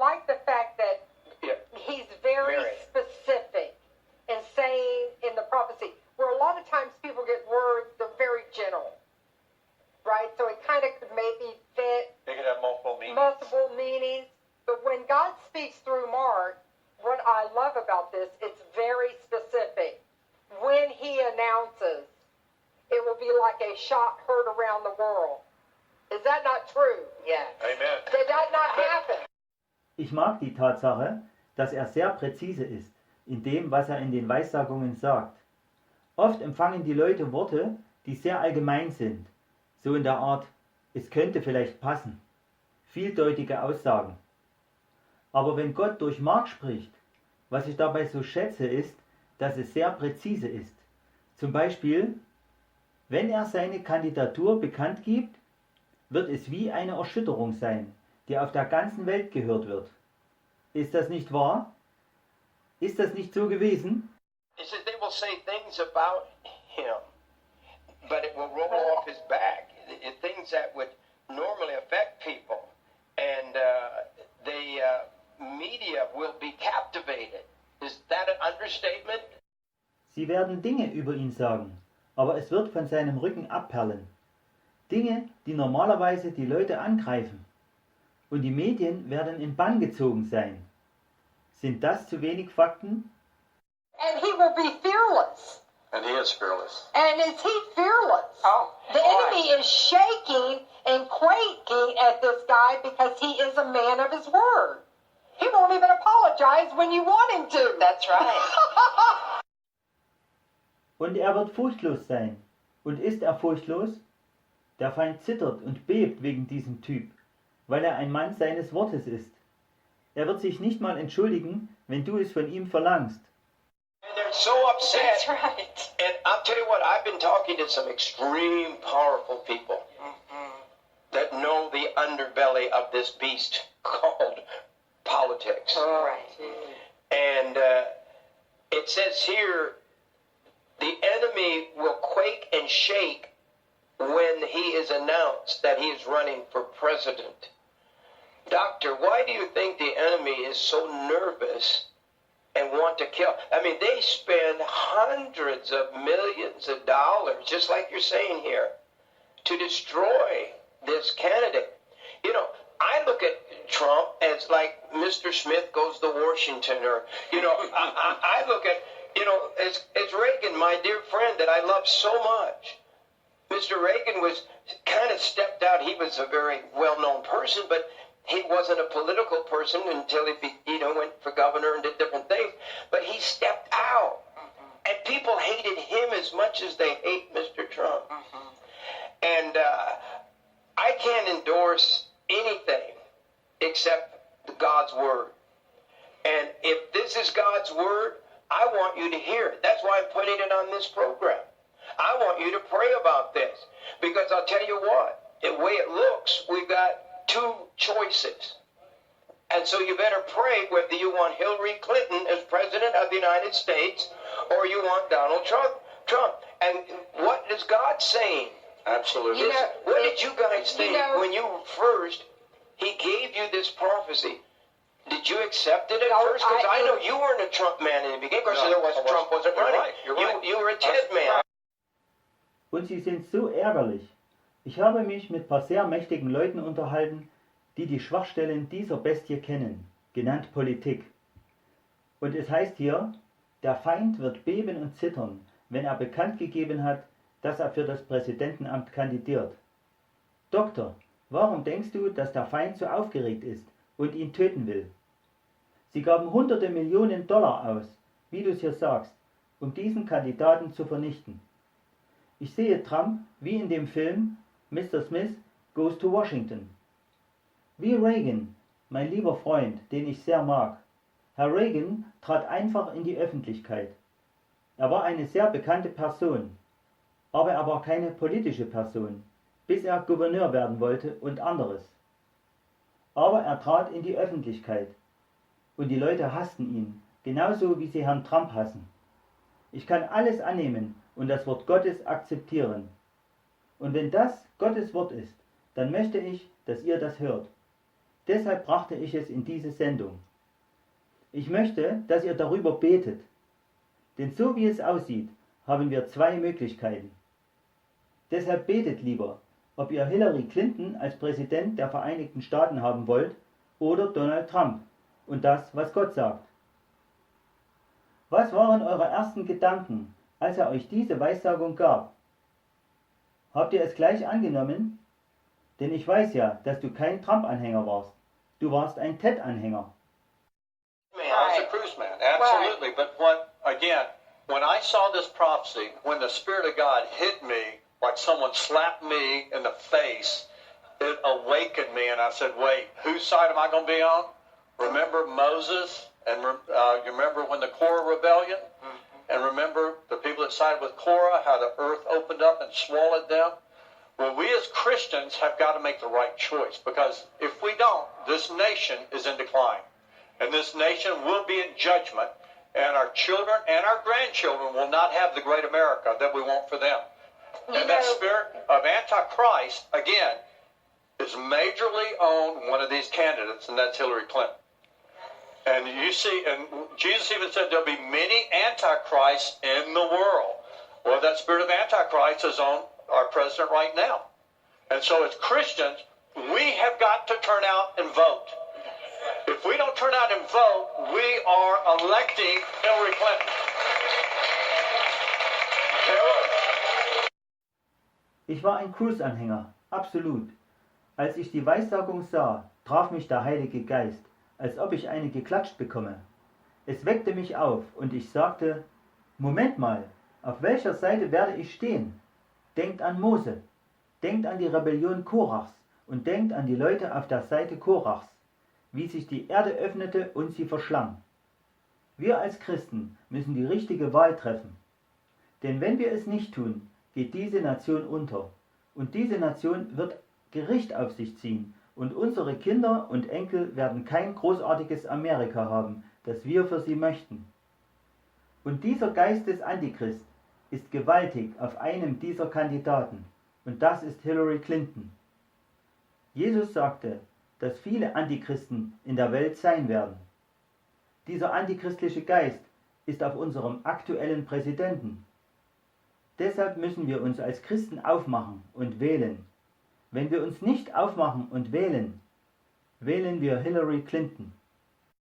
like the fact that he's very specific in saying in the prophecy, where a lot of times people get words, they're very general, right? So it kind of could maybe fit. They could have multiple meanings. Multiple meanings. But when God speaks through Mark, what I love about this, it's very specific. When he announces, it will be like a shot heard around the world. Is that not true? Yes. Amen. Did that not happen? Ich mag die Tatsache, dass er sehr präzise ist in dem, was er in den Weissagungen sagt. Oft empfangen die Leute Worte, die sehr allgemein sind, so in der Art, es könnte vielleicht passen, vieldeutige Aussagen. Aber wenn Gott durch Mark spricht, was ich dabei so schätze, ist, dass es sehr präzise ist. Zum Beispiel, wenn er seine Kandidatur bekannt gibt, wird es wie eine Erschütterung sein, die auf der ganzen Welt gehört wird. Ist das nicht wahr? Ist das nicht so gewesen? He says they will say things about him, but it will roll off his back. Things that would normally affect people, and the media will be captivated. Is that an understatement? Sie werden Dinge über ihn sagen, aber es wird von seinem Rücken abperlen. Dinge, die normalerweise die Leute angreifen. Und die Medien werden in Bann gezogen sein. Sind das zu wenig Fakten? And he will be fearless. And he is fearless. And is he fearless? Oh, The enemy is shaking and quaking at this guy because he is a man of his word. He won't even apologize when you want him to. That's right. Und er wird furchtlos sein. Und ist er furchtlos? Der Feind zittert und bebt wegen diesem Typ, weil er ein Mann seines Wortes ist. Er wird sich nicht mal entschuldigen, wenn du es von ihm verlangst. And they're so upset. That's right. And I'll tell you what, I've been talking to some extreme powerful people that know the underbelly of this beast called politics. Right. And it says here, the enemy will quake and shake when he is announced that he is running for president. Doctor, why do you think the enemy is so nervous and want to kill? I mean, they spend hundreds of millions of dollars, just like you're saying here, to destroy this candidate. You know, I look at Trump as like Mr. Smith goes to Washington, or, you know, I look at, you know, as Reagan, my dear friend that I love so much. Mr. Reagan was kind of stepped out. He was a very well-known person, but he wasn't a political person until he went for governor and did different things. But he stepped out, and people hated him as much as they hate Mr. Trump. And I can't endorse anything except God's word. And if this is God's word, I want you to hear it. That's why I'm putting it on this program. I want you to pray about this, because I'll tell you what, the way it looks, we've got two choices. And so you better pray whether you want Hillary Clinton as president of the United States or you want Donald Trump. And what is God saying? Absolutely. What did you guys think when you first, he gave you this prophecy? Did you accept it at first? Because I know you weren't a Trump man in the beginning, because Trump wasn't running. You're right. You were a Ted man. Und sie sind so ärgerlich. Ich habe mich mit ein paar sehr mächtigen Leuten unterhalten, die die Schwachstellen dieser Bestie kennen, genannt Politik. Und es heißt hier, der Feind wird beben und zittern, wenn er bekannt gegeben hat, dass er für das Präsidentenamt kandidiert. Doktor, warum denkst du, dass der Feind so aufgeregt ist und ihn töten will? Sie gaben hunderte Millionen Dollar aus, wie du es hier sagst, um diesen Kandidaten zu vernichten. Ich sehe Trump wie in dem Film Mr. Smith Goes to Washington. Wie Reagan, mein lieber Freund, den ich sehr mag. Herr Reagan trat einfach in die Öffentlichkeit. Er war eine sehr bekannte Person, aber er war keine politische Person, bis er Gouverneur werden wollte und anderes. Aber er trat in die Öffentlichkeit und die Leute hassten ihn, genauso wie sie Herrn Trump hassen. Ich kann alles annehmen und das Wort Gottes akzeptieren. Und wenn das Gottes Wort ist, dann möchte ich, dass ihr das hört. Deshalb brachte ich es in diese Sendung. Ich möchte, dass ihr darüber betet. Denn so wie es aussieht, haben wir zwei Möglichkeiten. Deshalb betet lieber, ob ihr Hillary Clinton als Präsident der Vereinigten Staaten haben wollt oder Donald Trump und das, was Gott sagt. Was waren eure ersten Gedanken, als er euch diese Weissagung gab? Habt ihr es gleich angenommen? Denn ich weiß ja, dass du kein Trump-Anhänger warst. Du warst ein Ted-Anhänger. I was a cruise man, absolutely. But when I saw this prophecy, when the Spirit of God hit me, like someone slapped me in the face, it awakened me, and I said, wait, whose side am I going to be on? Remember Moses, and you remember when the Korah rebellion? And remember the people that sided with Korah, how the earth opened up and swallowed them? Well, we as Christians have got to make the right choice, because if we don't, this nation is in decline. And this nation will be in judgment, and our children and our grandchildren will not have the great America that we want for them. And that spirit of Antichrist, again, is majorly on one of these candidates, and that's Hillary Clinton. And you see, and Jesus even said there'll be many antichrists in the world. Well, that spirit of Antichrist is on our president right now. And so as Christians, we have got to turn out and vote. If we don't turn out and vote, we are electing Hillary Clinton. Ich war ein Cruise-Anhänger, absolut. Als ich die Weissagung sah, traf mich der Heilige Geist, als ob ich eine geklatscht bekomme. Es weckte mich auf und ich sagte, Moment mal, auf welcher Seite werde ich stehen? Denkt an Mose, denkt an die Rebellion Korachs und denkt an die Leute auf der Seite Korachs, wie sich die Erde öffnete und sie verschlang. Wir als Christen müssen die richtige Wahl treffen. Denn wenn wir es nicht tun, geht diese Nation unter. Und diese Nation wird Gericht auf sich ziehen. Und unsere Kinder und Enkel werden kein großartiges Amerika haben, das wir für sie möchten. Und dieser Geist des Antichrist ist gewaltig auf einem dieser Kandidaten. Und das ist Hillary Clinton. Jesus sagte, dass viele Antichristen in der Welt sein werden. Dieser antichristliche Geist ist auf unserem aktuellen Präsidenten. Deshalb müssen wir uns als Christen aufmachen und wählen. Wenn wir uns nicht aufmachen und wählen, wählen wir Hillary Clinton.